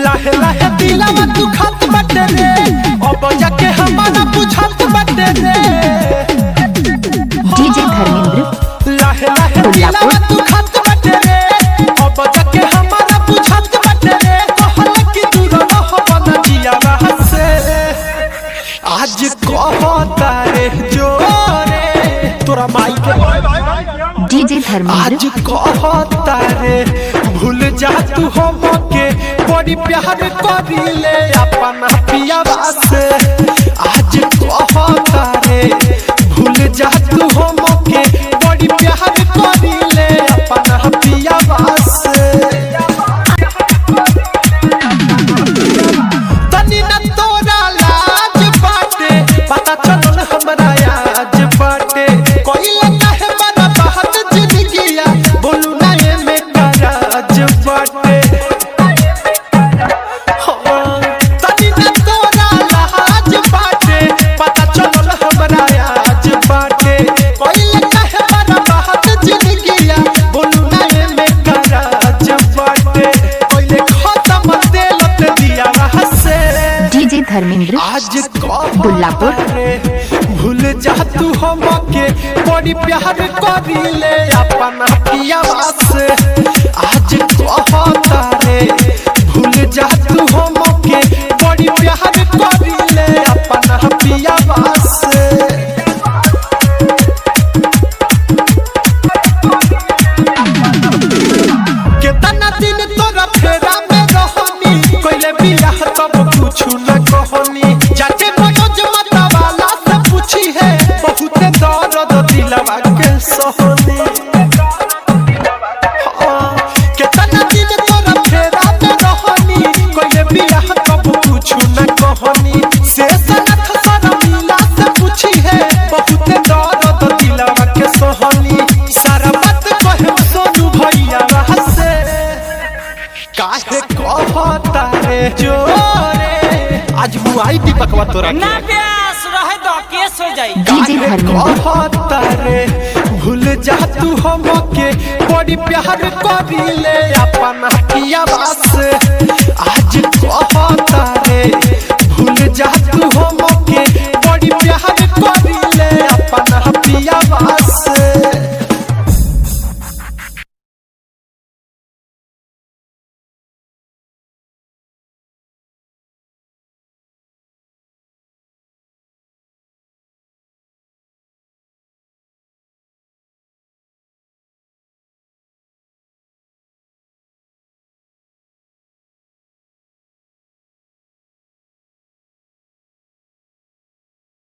लाहे लाहे दिलवा तू खात बटे रे अब जाके हमारा बुझात बटे रे डीजे धर्मेंद्र लाहे लाहे दिलवा तू खात बटे रे अब जाके हमारा बुझात बटे रे कहल कि दूर रह बन जियावा से आज कहता रे जोरे तोरा माई के डीजे धर्मेंद्र आज कहता रे भूल जा तू हमके बड़ी प्यार करिले अपना पियावा से आज कहता रे भूल जा तू हमके बड़ी प्यार करिले अपना पियावा से तनी न तोरा लाज बाटे पता चलल हमरा आज बाटे कोइला काहे बड़ा बात जिंदगिया बोलू ना ये में कराज बाटे तनी न तोरा लाज बाटे पता चलल हमरा आज बाटे कोइला काहे बड़ा बात जिंदगिया बोलू ना ये में कराज बाटे कोइले खत्म देलत दिया हसे डीजे धर्मेंद्र आज दुल्लापुर भूल जा तू हमके बड़ी प्यार करिले अपना पियावा से आज कहता रे भूल जा तू हमके बड़ी प्यार करिले अपना पियावा से केतना दिन तोरा फेरा में रहनी कोइले बियाह तब कुछ न कहनी जाके मनोज माता वाला से पूछी है बहुत दर्द दिलवा के सहनी केतना दिन तोरा फेरा में रहनी कोइले बियाह तब कुछ न कहनी से सनत शर्मिला से पूछी है बहुत दर्द दिलवा के सहनी सारा बात कहे सोनू भैया से काहे कहता रे जोरे आज मुआई दीपकवा तोरा ना प्यास रहे दो केस हो जाई डीजे धर्मेंद्र कहता रे भूल जा तू हमके बड़ी प्यार करिले अपना पियावा से